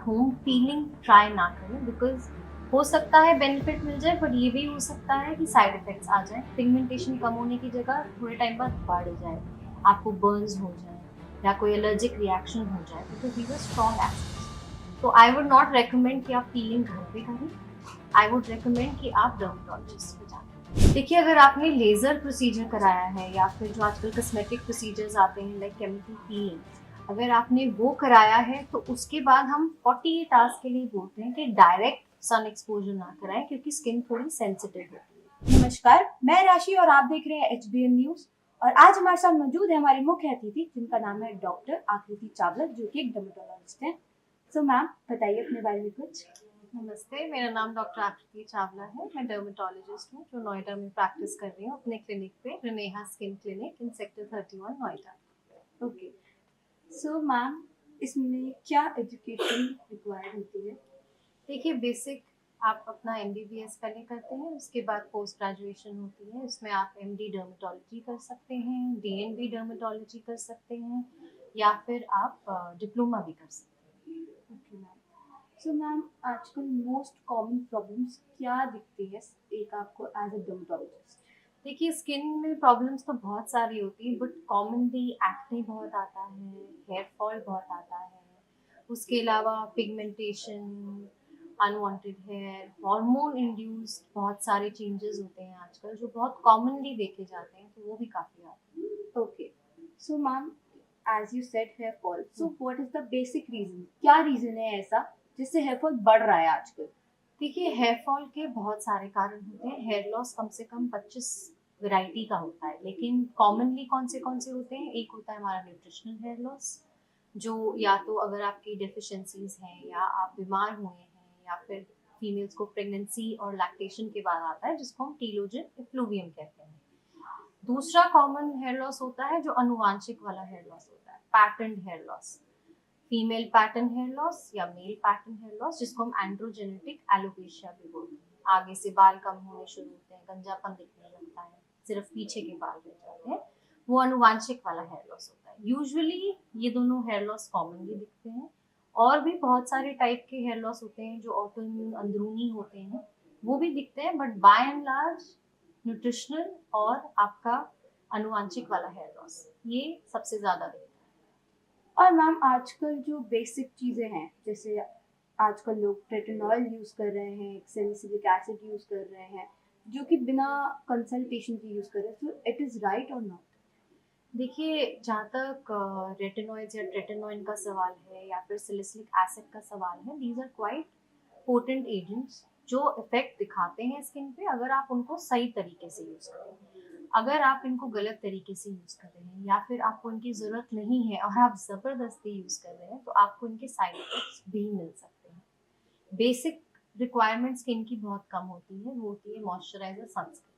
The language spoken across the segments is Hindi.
होम पीलिंग ट्राई ना करें, बिकॉज हो सकता है बेनिफिट मिल जाए, बट ये भी हो सकता है कि साइड इफेक्ट्स आ जाए। पिगमेंटेशन कम होने की जगह थोड़े टाइम बाद बढ़ जाए, आपको बर्न्स हो जाए या कोई एलर्जिक रिएक्शन हो जाए, because these are strong acids. तो आई वुड नॉट रेकमेंड कि आप पीलिंग घर पे करें। आई वुड रिकमेंड कि आप डर्मेटोलॉजिस्ट पे जाएं। देखिए, अगर आपने लेजर प्रोसीजर कराया है या फिर जो आजकल कॉस्मेटिक प्रोसीजर्स आते हैं लाइक केमिकल पीलिंग, अगर आपने वो कराया है तो उसके बाद हम 48 आवर्स के लिए बोलते हैं कि डायरेक्ट सन एक्सपोजर ना कराएं, क्योंकि स्किन थोड़ी सेंसिटिव होती है। नमस्कार, मैं राशि और आप देख रहे हैं HBN न्यूज। और आज हमारे साथ मौजूद है हमारी मुख्य अतिथि जिनका नाम है डॉक्टर आकृति चावला, जो कि एक डर्मेटोलॉजिस्ट हैं। सो मैम, बताइए अपने बारे में कुछ। नमस्ते, मेरा नाम डॉक्टर आकृति चावला है। मैं डर्मेटोलॉजिस्ट हूँ जो नोएडा में प्रैक्टिस कर रही हूँ अपने क्लिनिक पे, Rineha skin clinic in sector 31 Noida. Okay, so ma'am, इसमें क्या एजुकेशन रिक्वायर्ड होती है? देखिए, बेसिक आप अपना MBBS पहले करते हैं, उसके बाद पोस्ट ग्रेजुएशन होती है। उसमें आप MD डर्मेटोलॉजी कर सकते हैं, DNB डर्मेटोलॉजी कर सकते हैं, या फिर आप डिप्लोमा भी कर सकते हैं। Okay ma'am. सो मैम, आजकल मोस्ट कॉमन प्रॉब्लम्स क्या दिखती है एक आपको एज अ डर्मेटोलॉजिस्ट? देखिए, स्किन में प्रॉब्लम्स तो बहुत सारी होती है, बट कॉमनली एक्ने बहुत आता है, हेयर फॉल बहुत आता है, उसके अलावा pigmentation, unwanted hair, hormone induced बहुत सारे चेंजेस होते हैं आजकल जो बहुत कॉमनली देखे जाते हैं, तो वो भी काफ़ी आते हैं। Okay, so ma'am, as you said hair fall, so what is the basic reason? क्या रीजन है ऐसा जिससे हेयर फॉल बढ़ रहा है आजकल? देखिए, हेयर फॉल के बहुत सारे कारण होते हैं। हेयर लॉस कम से कम 25 वैरायटी का होता है, लेकिन कॉमनली कौन से होते हैं? एक होता है हमारा न्यूट्रिशनल हेयर लॉस, जो या तो अगर आपकी डेफिशिएंसीज हैं या आप बीमार हुए हैं, या फिर फीमेल्स को प्रेगनेंसी और लैक्टेशन के बाद आता है, जिसको हम टीलोजन इफ्लूवियम कहते हैं। दूसरा कॉमन हेयर लॉस होता है जो अनुवांशिक वाला हेयर लॉस होता है, pattern hair loss, female pattern hair loss या मेल पैटर्न हेयर लॉस, जिसको हम एंड्रोजेनेटिक एलोपेशिया भी बोलते हैं। आगे से बाल कम होने शुरू होते हैं, गंजापन दिखने लगता है, सिर्फ पीछे के बाल रह जाते हैं, वो अनुवांशिक वाला हेयर लॉस होता है। यूजुअली ये दोनों हेयर लॉस कॉमनली दिखते हैं। और भी बहुत सारे टाइप के हेयर लॉस होते हैं जो ऑटोइम्यून अंदरूनी होते हैं, वो भी दिखते हैं, but by and large nutritional और आपका अनुवांशिक वाला हेयर लॉस ये सबसे ज्यादा दिखता है। और मैम, आजकल जो बेसिक चीजें हैं, जैसे आजकल लोग रेटिनॉल यूज कर रहे हैं, सैलिसिलिक एसिड यूज कर रहे हैं, जो कि बिना कंसल्टेशन के यूज कर रहे हैं, सो इट इज राइट और नॉट? देखिए, जहाँ तक रेटिनॉइड्स या ट्रेटिनोइन का सवाल है या फिर सैलिसिलिक एसिड का सवाल है, these are quite potent agents जो इफेक्ट दिखाते हैं स्किन पे, अगर आप उनको सही तरीके से यूज करें। अगर आप इनको गलत तरीके से यूज कर रहे हैं या फिर आपको इनकी जरूरत नहीं है और आप जबरदस्ती यूज कर रहे हैं, तो आपको इनके साइड इफेक्ट्स भी मिल सकते हैं। बेसिक रिक्वायरमेंट स्किन की बहुत कम होती है, वो होती है मॉइस्चराइजर, सनस्क्रीन।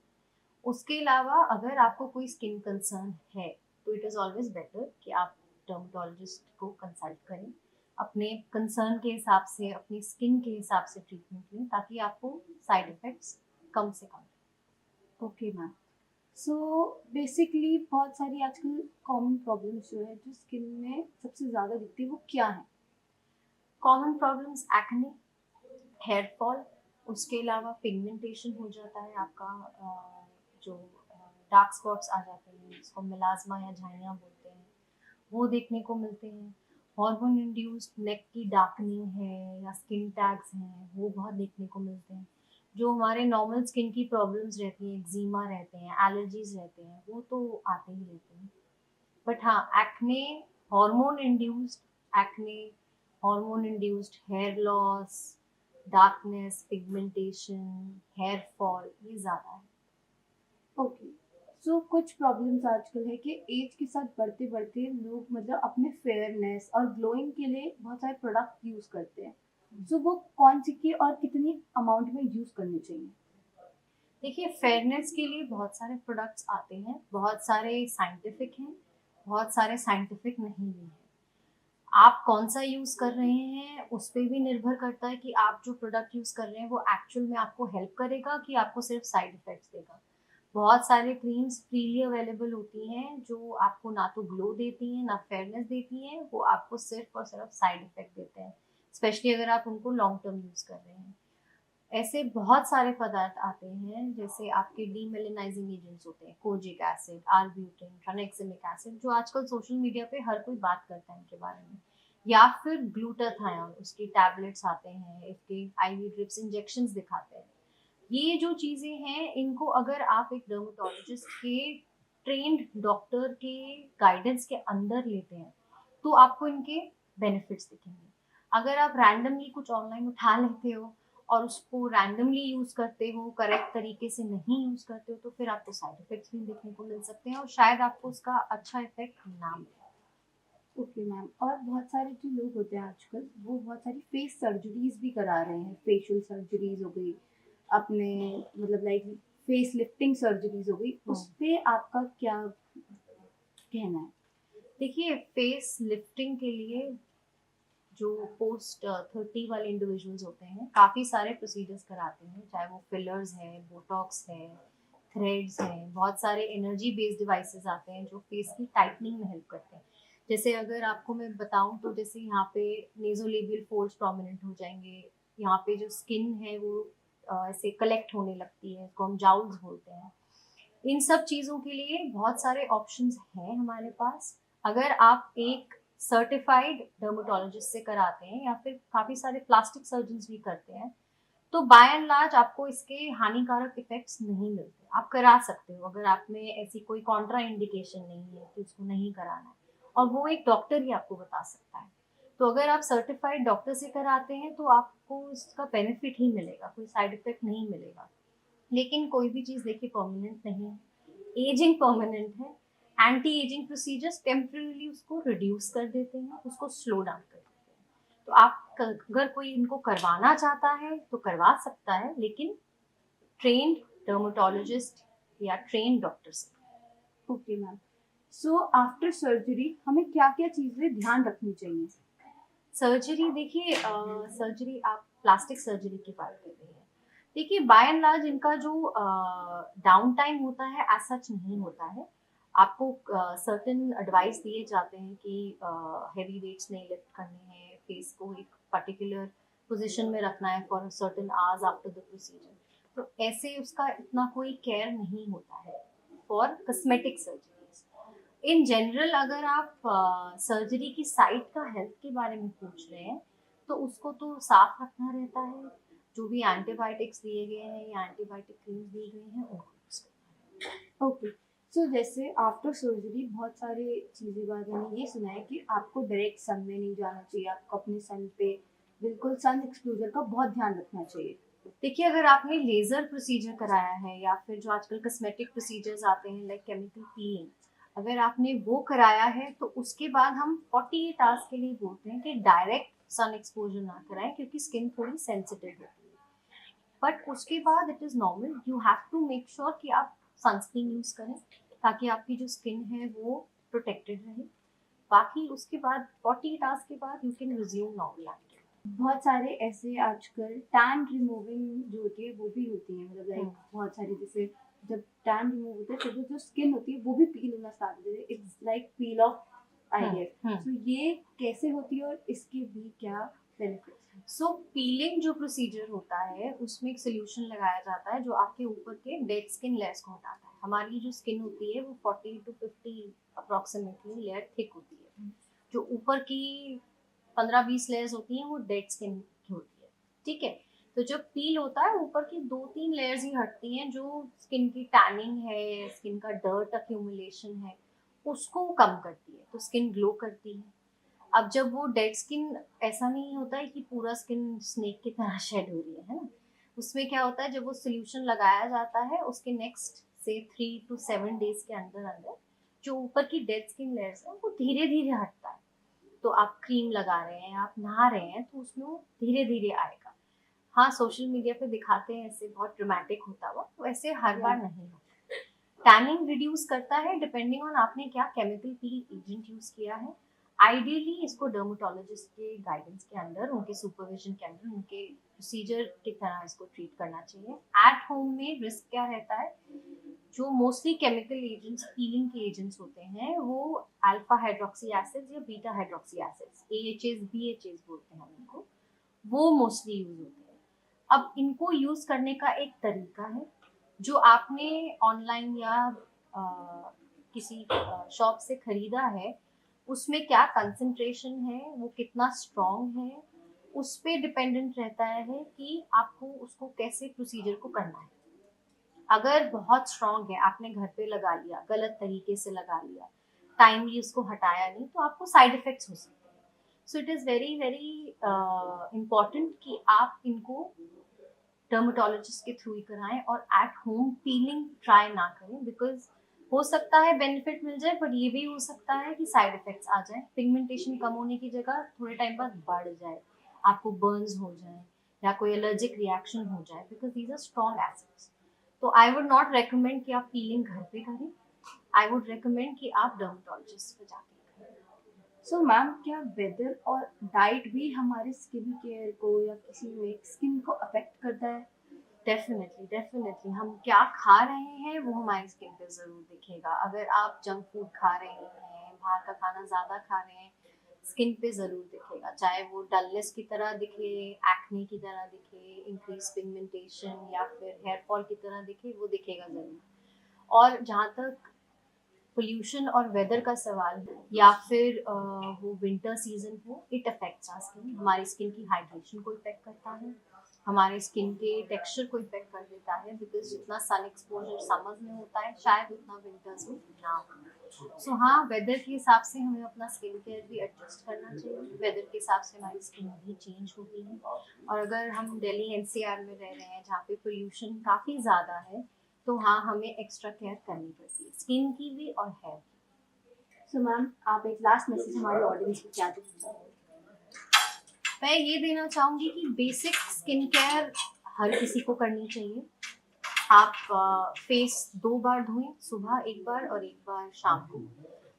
उसके अलावा अगर आपको कोई स्किन कंसर्न है, तो इट इज़ ऑलवेज बेटर कि आप डर्मेटोलॉजिस्ट को कंसल्ट करें, अपने कंसर्न के हिसाब से, अपनी स्किन के हिसाब से ट्रीटमेंट लें, ताकि आपको साइड इफेक्ट्स कम से कम। Okay ma'am. सो बेसिकली बहुत सारी आजकल कॉमन प्रॉब्लम्स जो है जो स्किन में सबसे ज़्यादा दिखती है, वो क्या है? Common problems acne, hair fall, उसके अलावा पिगमेंटेशन हो जाता है आपका, जो डार्क स्पॉट्स आ जाते हैं, जिसको मिलाज्मा या झाइयाँ बोलते हैं, वो देखने को मिलते हैं। हार्मोन इंड्यूस्ड नेक की डार्कनिंग है या स्किन टैग्स हैं, वो बहुत देखने को मिलते हैं। जो हमारे नॉर्मल स्किन की प्रॉब्लम्स रहती हैं, एक्जिमा रहते हैं, एलर्जीज रहते हैं, वो तो आते ही रहते हैं। बट हाँ, acne, hormone induced acne, hormone induced hair loss, darkness, pigmentation, hair fall, ये ज़्यादा है। ओके, सो कुछ प्रॉब्लम्स आजकल है कि एज के साथ बढ़ते बढ़ते लोग मतलब अपने फेयरनेस और ग्लोइंग के लिए बहुत सारे प्रोडक्ट यूज करते हैं। सो वो कौन सी की और कितनी अमाउंट में यूज करनी चाहिए? देखिए, फेयरनेस के लिए बहुत सारे प्रोडक्ट्स आते हैं, बहुत सारे साइंटिफिक हैं, बहुत सारे साइंटिफिक नहीं भी हैं। आप कौन सा यूज़ कर रहे हैं उस पे भी निर्भर करता है कि आप जो प्रोडक्ट यूज़ कर रहे हैं वो एक्चुअल में आपको हेल्प करेगा कि आपको सिर्फ साइड इफेक्ट्स देगा। बहुत सारे क्रीम्स फ्रीली अवेलेबल होती हैं जो आपको ना तो ग्लो देती हैं ना फेयरनेस देती हैं, वो आपको सिर्फ और सिर्फ साइड इफेक्ट देते हैं। स्पेशली अगर आप उनको लॉन्ग टर्म यूज़ कर रहे हैं। ऐसे बहुत सारे पदार्थ आते हैं, जैसे आपके डीमेलेनाइजिंग एजेंट्स होते हैं, कोजिक एसिड, आर्ब्यूटिन, ट्रानेक्सिमिक एसिड, जो आजकल सोशल मीडिया पे हर कोई बात करता है इनके बारे में। या फिर ग्लूटाथायोन, उसकी टैबलेट्स आते हैं, इसके आईवी ड्रिप्स, इंजेक्शंस दिखाते हैं। ये जो चीज़ें हैं, इनको अगर आप एक डर्मेटोलॉजिस्ट के ट्रेन्ड डॉक्टर के गाइडेंस के अंदर लेते हैं, तो आपको इनके बेनिफिट्स दिखेंगे। अगर आप रैंडमली कुछ ऑनलाइन उठा लेते हो और उसको रैंडमली यूज़ करते हो, करेक्ट तरीके से नहीं यूज़ करते हो, तो फिर आपको साइड इफ़ेक्ट्स भी देखने को मिल सकते हैं और शायद आपको उसका अच्छा इफ़ेक्ट ना मिले। ओके मैम, और बहुत सारे जो लोग होते हैं आजकल वो बहुत सारी फेस सर्जरीज भी करा रहे हैं, फेशियल सर्जरीज हो गई, अपने मतलब लाइक फेस लिफ्टिंग सर्जरीज हो गई, उस पे आपका क्या कहना है? देखिए, फेस लिफ्टिंग के लिए जो पोस्ट 30 वाले इंडिविजुअल्स होते हैं, काफ़ी सारे प्रोसीजर्स कराते हैं, चाहे वो फिलर्स है, बोटॉक्स है, थ्रेड्स हैं, बहुत सारे एनर्जी बेस्ड डिवाइसेस आते हैं जो फेस की टाइटनिंग में हेल्प करते हैं। जैसे अगर आपको मैं बताऊं, तो जैसे यहाँ पे नेजोलेबियल फोल्ड्स प्रोमिनेंट हो जाएंगे, यहाँ पे जो स्किन है वो ऐसे कलेक्ट होने लगती है, इसको हम जाउल्स बोलते हैं। इन सब चीज़ों के लिए बहुत सारे ऑप्शंस हैं हमारे पास। अगर आप एक सर्टिफाइड डर्मेटोलॉजिस्ट से कराते हैं, या फिर काफ़ी सारे प्लास्टिक सर्जन्स भी करते हैं, तो बाय एंड लार्ज आपको इसके हानिकारक इफेक्ट्स नहीं मिलते। आप करा सकते हो अगर आप में ऐसी कोई कॉन्ट्रा इंडिकेशन नहीं है कि उसको नहीं कराना है, और वो एक डॉक्टर ही आपको बता सकता है। तो अगर आप सर्टिफाइड डॉक्टर से कराते हैं तो आपको इसका बेनिफिट ही मिलेगा, कोई साइड इफेक्ट नहीं मिलेगा। लेकिन कोई भी चीज़ देखिए परमानेंट नहीं है, एजिंग परमानेंट है। एंटी एजिंग प्रोसीजर्स टेम्पररी उसको रिड्यूस कर देते हैं, उसको स्लो डाउन कर देते हैं। तो आप अगर कोई इनको करवाना चाहता है तो करवा सकता है, लेकिन ट्रेन्ड डर्मेटोलॉजिस्ट या ट्रेन्ड डॉक्टर से। Okay ma'am, so after surgery हमें क्या क्या चीज़ें ध्यान रखनी चाहिए? सर्जरी देखिए, सर्जरी आप प्लास्टिक सर्जरी की बात कर रही हैं। देखिए, बाय एंड लार्ज इनका जो डाउन टाइम होता है एज सच नहीं होता है। आपको सर्टेन एडवाइस दिए जाते हैं कि हेवी वेट्स नहीं लिफ्ट करने हैं, फेस को एक पर्टिकुलर पोजीशन में रखना है for certain hours after the procedure. तो ऐसे उसका इतना कोई केयर नहीं होता है for cosmetic surgeries. In general अगर आप सर्जरी की साइट का हेल्थ के बारे में पूछ रहे हैं, तो उसको तो साफ रखना रहता है। जो भी एंटीबायोटिक्स दिए गए हैं या एंटीबायोटिक क्रीम्स दी गई हैं, उनको यूज करना है। ओके, सो जैसे आफ्टर सर्जरी बहुत सारी चीज़ें बाद मैंने ये सुना है कि आपको डायरेक्ट सन में नहीं जाना चाहिए, आपको अपने सन पे बिल्कुल सन एक्सपोजर का बहुत ध्यान रखना चाहिए। देखिए, अगर आपने लेजर प्रोसीजर कराया है या फिर जो आजकल कस्मेटिक प्रोसीजर्स आते हैं लाइक केमिकल पीलिंग, अगर आपने वो कराया है तो उसके बाद हम 48 आवर्स के लिए बोलते हैं कि डायरेक्ट सन एक्सपोजर ना कराएं, क्योंकि स्किन थोड़ी सेंसिटिव होती है। बट उसके बाद it is normal, you have to make sure कि आप सनस्क्रीन यूज़ करें, ताकि आपकी जो स्किन है वो प्रोटेक्टेड रहे। बाकी उसके बाद 48 आवर्स के बाद you can resume normal activity. बहुत सारे ऐसे आजकल टैन रिमूविंग जो होती है वो भी होती है, मतलब लाइक बहुत सारी, जैसे जब टैन रिमूव होता है तो वो जो स्किन होती है वो भी पील होना स्टार्ट हो जाती है, it's like peel off I guess. So ये कैसे होती है और इसके भी क्या बेनिफिट्स हैं? सो पीलिंग जो प्रोसीजर होता है, उसमें एक सोल्यूशन लगाया जाता है जो आपके ऊपर के डेड स्किन लेयर्स को हटाता है। हमारी जो स्किन होती है वो 40 to 50 अप्रोक्सीमेटली लेयर थिक होती है। जो ऊपर की 15-20 लेयर्स होती हैं वो डेड स्किन की होती है, ठीक है। तो जब पील होता है, ऊपर की 2-3 लेयर्स ही हटती हैं, जो स्किन की टैनिंग है, स्किन का डर्ट अक्यूमुलेशन है, उसको कम करती है, तो स्किन ग्लो करती है। अब जब वो डेड स्किन, ऐसा नहीं होता है कि पूरा स्किन स्नेक की तरह शेड हो रही है ना। उसमें क्या होता है, जब वो सोल्यूशन लगाया जाता है उसके नेक्स्ट से 3 to 7 डेज के अंदर अंदर जो ऊपर की डेड स्किन लेयर्स है वो धीरे धीरे हटता है। तो आप क्रीम लगा रहे हैं, आप नहा रहे हैं, तो उसमें वो धीरे धीरे आएगा। हाँ, सोशल मीडिया पे दिखाते हैं ऐसे बहुत ड्रामेटिक होता हुआ, तो ऐसे हर बार नहीं होता। टैनिंग रिड्यूस करता है डिपेंडिंग ऑन आपने क्या केमिकल पील एजेंट यूज किया है। आइडियली इसको डर्मेटोलॉजिस्ट के गाइडेंस के अंदर, उनके सुपरविजन के अंदर, उनके प्रोसीजर की तरह इसको ट्रीट करना चाहिए। एट होम में रिस्क क्या रहता है, जो मोस्टली केमिकल एजेंट्स, पीलिंग के एजेंट्स होते हैं, वो अल्फा हाइड्रोक्सी एसिड्स या beta hydroxy acids, AHAs BHAs बोलते हैं हम इनको, वो मोस्टली यूज होते हैं। अब इनको यूज करने का एक तरीका है जो आपने ऑनलाइन या किसी शॉप से खरीदा है, उसमें क्या कंसंट्रेशन है, वो कितना स्ट्रॉन्ग है, उस पे डिपेंडेंट रहता है कि आपको उसको कैसे प्रोसीजर को करना है। अगर बहुत स्ट्रॉन्ग है, आपने घर पे लगा लिया, गलत तरीके से लगा लिया, टाइमली उसको हटाया नहीं, तो आपको साइड इफेक्ट्स हो सकते हैं। So it is very very important कि आप इनको डर्मेटोलॉजिस्ट के थ्रू ही कराएं और एट होम पीलिंग ट्राई ना करें, बिकॉज हो सकता है बेनिफिट मिल जाए, बट ये भी हो सकता है कि साइड इफेक्ट्स आ जाए, पिगमेंटेशन कम होने की जगह थोड़े टाइम बाद बढ़ जाए, आपको बर्न्स हो जाए या कोई एलर्जिक रिएक्शन हो जाए, because these are strong acids. तो आई वुड नॉट रेकमेंड कि आप पीलिंग घर पे करें, आई वुड रेकमेंड कि आप डर्मेटोलॉजिस्ट पे जाके करें। सो मैम, क्या वेदर और डाइट भी हमारे स्किन केयर को या किसी में स्किन को अफेक्ट करता है? डेफिनेटली डेफिनेटली, हम क्या खा रहे हैं वो हमारी स्किन पे ज़रूर दिखेगा। अगर आप जंक फूड खा रहे हैं, बाहर का खाना ज़्यादा खा रहे हैं, स्किन पे ज़रूर दिखेगा, चाहे वो डलनेस की तरह दिखे, एक्ने की तरह दिखे, इंक्रीज पिगमेंटेशन या फिर हेयर फॉल की तरह दिखे, वो दिखेगा ज़रूर। और जहाँ तक पोल्यूशन और वेदर का सवाल हो या फिर वो विंटर सीजन हो, इट अफेक्ट्स आवर स्किन। हमारी स्किन की हाइड्रेशन को इफेक्ट करता है, हमारे स्किन के टेक्सचर को इफेक्ट कर देता है, बिकॉज जितना सन एक्सपोजर समर्स में होता है शायद उतना विंटर्स में ना हो। सो हाँ, वेदर के हिसाब से हमें अपना स्किन केयर भी एडजस्ट करना चाहिए, वेदर के हिसाब से हमारी स्किन भी चेंज होती है। और अगर हम दिल्ली एनसीआर में रह रहे हैं जहाँ पे पोल्यूशन काफ़ी ज़्यादा है, तो हाँ, हमें एक्स्ट्रा केयर करनी पड़ती है, स्किन की भी और हेयर की। सो मैम, आप एक लास्ट मैसेज हमारे ऑडियंस को क्या देना चाहेंगे? मैं ये देना चाहूँगी कि बेसिक स्किन केयर हर किसी को करनी चाहिए। आप फेस 2 बार धोएं, सुबह एक बार और एक बार शाम को।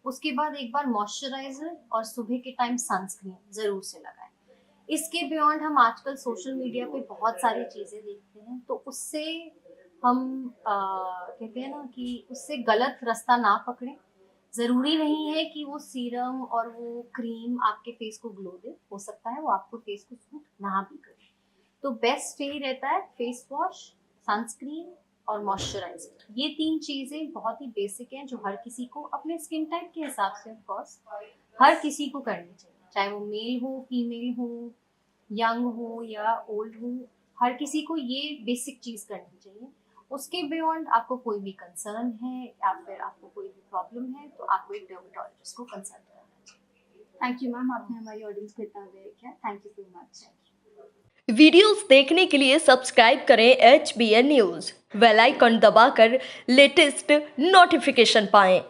उसके बाद एक बार मॉइस्चराइज़र और सुबह के टाइम सनस्क्रीन ज़रूर से लगाएं। इसके बियॉन्ड हम आजकल सोशल मीडिया पे बहुत सारी चीज़ें देखते हैं, तो उससे हम कहते हैं ना कि उससे गलत रास्ता ना पकड़ें। ज़रूरी नहीं है कि वो सीरम और वो क्रीम आपके फेस को ग्लो दे, हो सकता है वो आपको फेस को सूट ना भी करे। तो बेस्ट यही रहता है फेस वॉश, सनस्क्रीन और मॉइस्चराइजर। ये 3 चीज़ें बहुत ही बेसिक हैं जो हर किसी को अपने स्किन टाइप के हिसाब से ऑफ कोर्स हर किसी को करनी चाहिए, चाहे वो मेल हो, फीमेल हो, यंग हो या ओल्ड हो, हर किसी को ये बेसिक चीज़ करनी चाहिए। उसके बियॉन्ड आपको कोई भी कंसर्न है या फिर आपको कोई भी प्रॉब्लम है, तो आपको एक डर्मेटोलॉजिस्ट को कंसल्ट करना चाहिए। थैंक यू मैम, आपने हमारी ऑडियंस को इतना देर किया। Thank you so much. Videos देखने के लिए सब्सक्राइब करें HBN न्यूज़, बेल आइकन दबाकर लेटेस्ट नोटिफिकेशन पाएं।